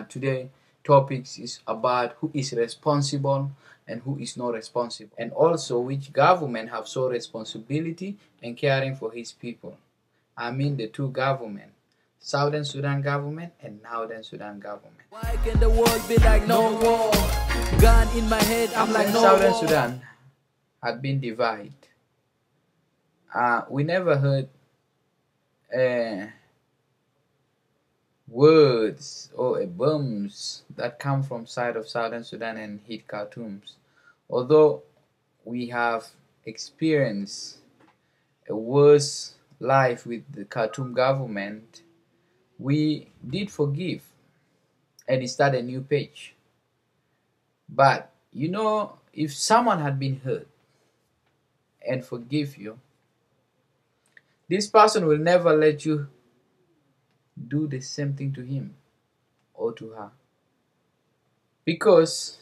Today topics is about who is responsible and who is not responsible, and also which government have so responsibility in caring for his people. I mean the two government, Southern Sudan government and Northern Sudan government. Why can the world be like no war? Gun in my head, I'm like no Southern war. Sudan had been divided. We never heard uh, words or bombs that come from side of Southern Sudan and hit Khartoum. Although we have experienced a worse life with the Khartoum government, we did forgive and start a new page. But if someone had been hurt and forgive you, this person will never let you do the same thing to him or to her, because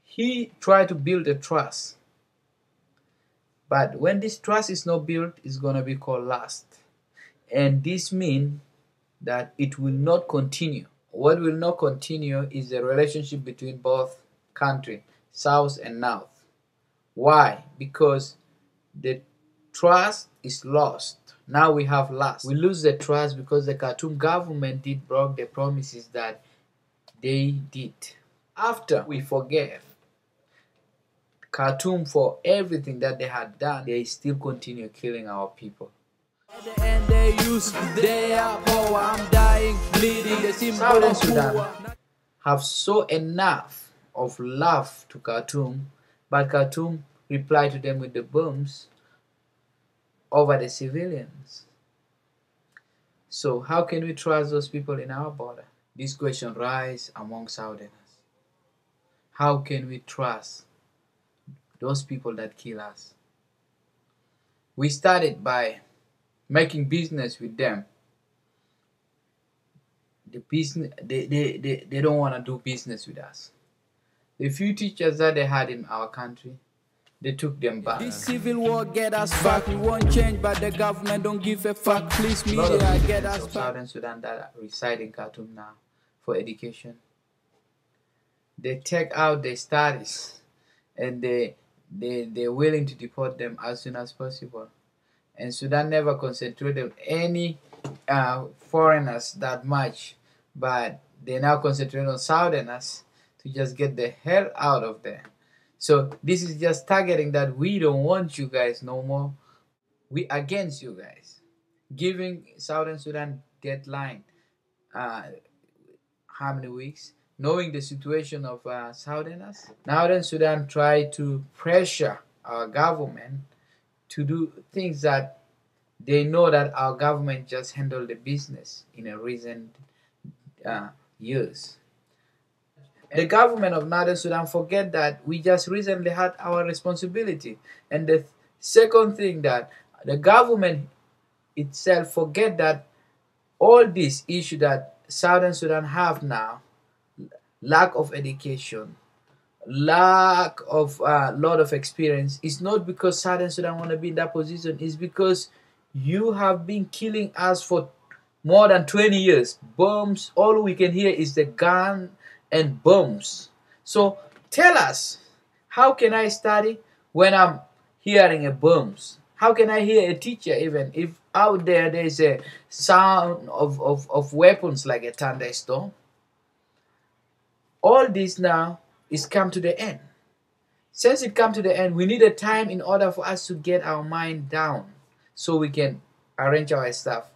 he tried to build a trust, but when this trust is not built, it's going to be called lust, and this means that it will not continue. What will not continue is the relationship between both countries, south and north. Why? Because the trust is lost. Now we have lust. We lose the trust because the Khartoum government did broke the promises that they did. After we forgave Khartoum for everything that they had done, they still continue killing our people. At the end they use their power. I'm dying, bleeding, the symbol Southern of Sudan power. have so enough of love to Khartoum, but Khartoum replied to them with the bombs over the civilians. So how can we trust those people in our border? This question rises among Southerners. How can we trust those people that kill us? We started by making business with them. The business they don't want to do business with us. The few teachers that they had in our country, they took them back. This civil war get us back. We won't change, but the government don't give a fuck. Please A lot of media get students us of back. Southern Sudan that reside in Khartoum now for education, they take out their studies and they're willing to deport them as soon as possible. And Sudan never concentrated on any foreigners that much, but they now concentrate on Southerners to just get the hell out of there. So this is just targeting that we don't want you guys no more. We against you guys. Giving Southern Sudan deadline, how many weeks? Knowing the situation of Southerners, Northern Sudan try to pressure our government to do things that they know that our government just handled the business in a recent years. The government of Northern Sudan forget that we just recently had our responsibility. And the second thing, that the government itself forget that all this issue that Southern Sudan have now, lack of education, lack of lot of experience, is not because Southern Sudan want to be in that position. It's because you have been killing us for more than 20 years. Bombs, all we can hear is the gun and bombs. So tell us, how can I study when I'm hearing a bombs? How can I hear a teacher even if out there is a sound of weapons like a thunderstorm? All this now is come to the end. Since it come to the end, we need a time in order for us to get our mind down so we can arrange our stuff.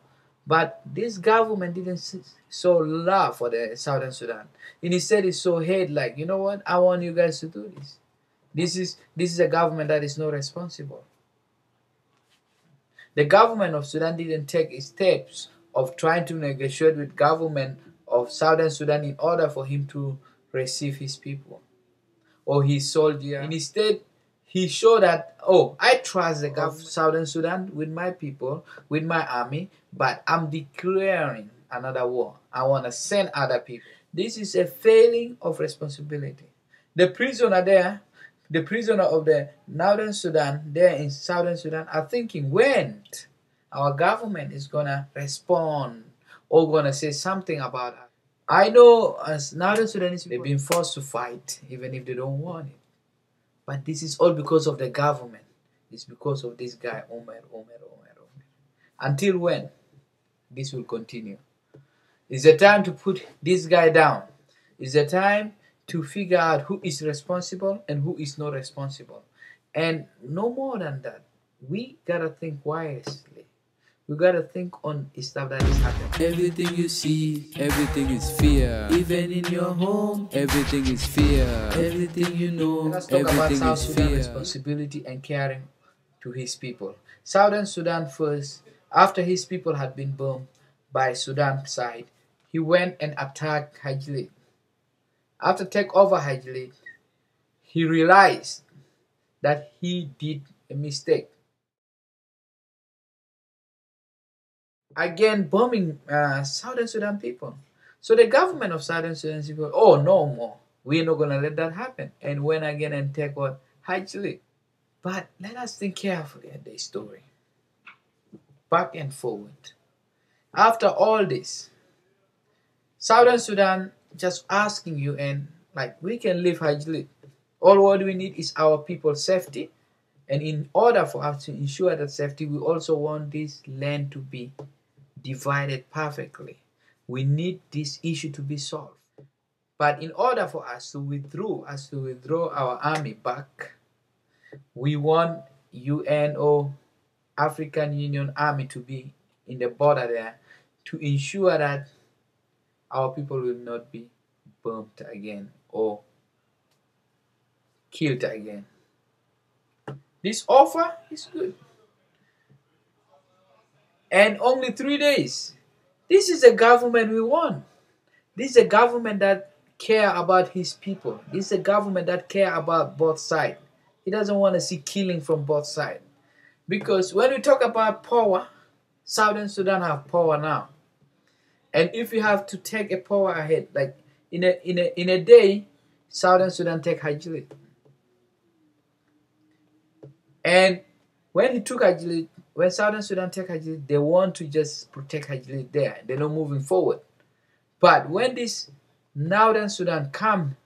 But this government didn't show love for the Southern Sudan. Instead, it so hate, like, you know what? I want you guys to do this. This is a government that is not responsible. The government of Sudan didn't take steps of trying to negotiate with government of Southern Sudan in order for him to receive his people or his soldier. Instead, he showed that, oh, I trust the government of Southern Sudan with my people, with my army, but I'm declaring another war. I want to send other people. This is a failing of responsibility. The prisoner there, the prisoner of the Northern Sudan there in Southern Sudan are thinking when our government is going to respond, or gonna say something about us. I know as Northern Sudanese, they've been forced to fight even if they don't want it. But this is all because of the government. It's because of this guy, Omar. Until when? This will continue. It's the time to put this guy down. It's the time to figure out who is responsible and who is not responsible. And no more than that, we gotta think wisely. We gotta think on stuff that is happening. Everything you see, everything is fear. Even in your home, everything is fear. Everything you know, Let's talk about everything South is Sudan fear. responsibility and caring to his people. Southern Sudan first, after his people had been bombed by Sudan side, he went and attacked Hajlit. After take over Hajlit, he realized that he did a mistake. Again, bombing Southern Sudan people. So the government of Southern Sudan people, oh, no more. We're not going to let that happen. And went again and take what? Hajlit. But let us think carefully at the story. Back and forward. After all this, Southern Sudan just asking UN, like, we can leave Hajlit. All what we need is our people's safety. And in order for us to ensure that safety, we also want this land to be divided perfectly. We need this issue to be solved. But in order for us to withdraw our army back, we want UN or African Union army to be in the border there to ensure that our people will not be bombed again or killed again. This offer is good. And only 3 days. This is a government we want. This is a government that care about his people. This is a government that care about both sides. He doesn't want to see killing from both sides. Because when we talk about power, Southern Sudan have power now. And if you have to take a power ahead, like in a day, Southern Sudan take Hajlit. And when he took Hajlit, when Southern Sudan take Hajlit, they want to just protect Hajlit there. They're not moving forward. But when this Northern Sudan come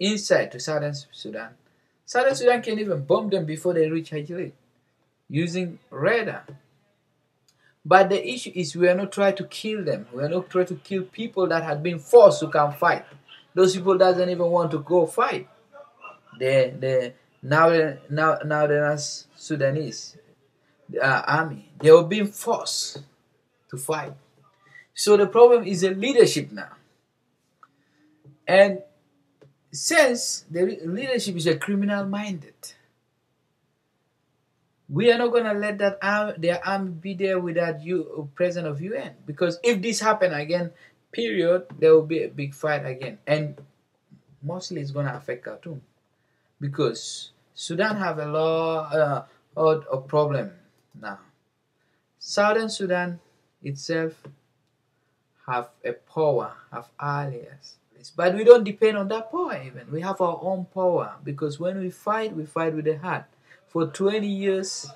inside to Southern Sudan can even bomb them before they reach Hajlit using radar. But the issue is we are not trying to kill them. We are not trying to kill people that had been forced to come fight. Those people doesn't even want to go fight. The Northern Sudanese army, they were being forced to fight. So the problem is the leadership now. And since the leadership is a criminal minded, we are not going to let that their army be there without presence of UN. Because if this happen again, period, there will be a big fight again. And mostly it's going to affect Khartoum. Because Sudan have a lot of problem now. Southern Sudan itself have a power, have allies. But we don't depend on that power even. We have our own power. Because when we fight with the heart. For 20 years,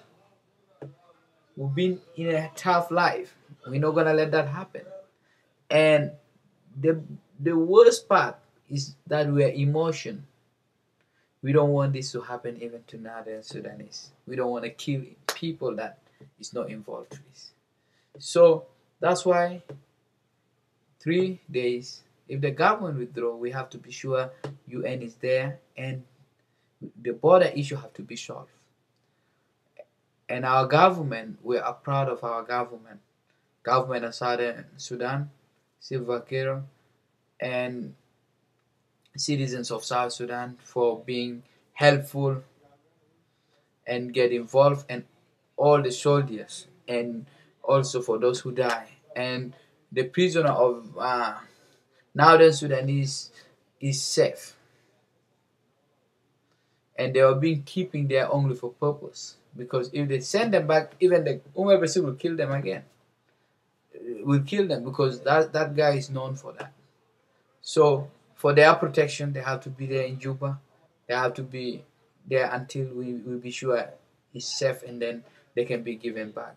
we've been in a tough life. We're not going to let that happen. And the worst part is that we're emotion. We don't want this to happen even to Northern Sudanese. We don't want to kill people that is not involved with. So that's why 3 days, if the government withdraw, we have to be sure UN is there and the border issue have to be solved. And our government, we are proud of our government. Government of Southern Sudan, Salva Kiir, and citizens of South Sudan for being helpful and get involved, and all the soldiers, and also for those who die. And the prisoner of Northern Sudanese is safe. And they are being keeping there only for purpose. Because if they send them back, even the Umar Bashir will kill them again. Will kill them because that guy is known for that. So for their protection, they have to be there in Juba. They have to be there until we be sure he's safe, and then they can be given back.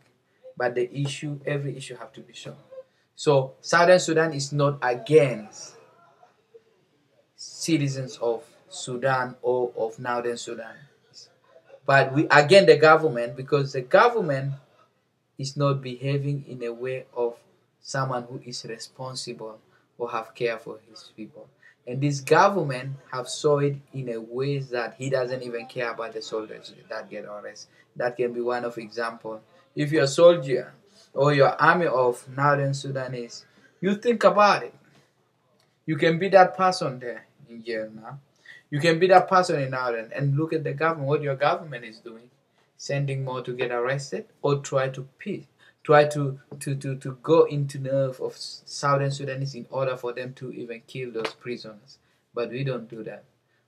But the issue, every issue have to be solved. So Southern Sudan is not against citizens of Sudan or of Northern Sudan. But we against the government because the government is not behaving in a way of someone who is responsible or have care for his people. And this government have saw it in a way that he doesn't even care about the soldiers that get arrested. That can be one of example. If you're a soldier or your army of Northern Sudanese, you think about it. You can be that person there in jail now. You can be that person in Northern and look at the government, what your government is doing, sending more to get arrested or try to go into nerve of Southern Sudanese in order for them to even kill those prisoners. But we don't do that.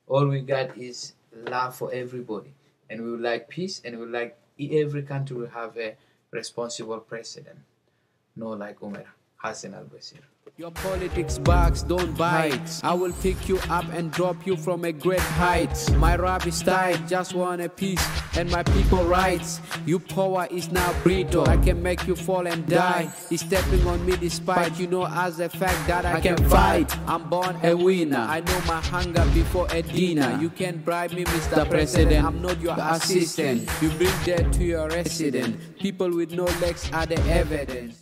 All we got is love for everybody, and we would like peace, and we would like every country will have a responsible president, not like Omar Hassan al-Bashir. Your politics box don't bite. I will pick you up and drop you from a great height. My rap is tight, just want a piece and my people rights. Your power is now brittle. I can make you fall and die. He's stepping on me despite you know as a fact that I can fight. I'm born a winner. I know my hunger before a dinner. You can't bribe me, Mr. President. I'm not your assistant. You bring death to your resident. People with no legs are the evidence.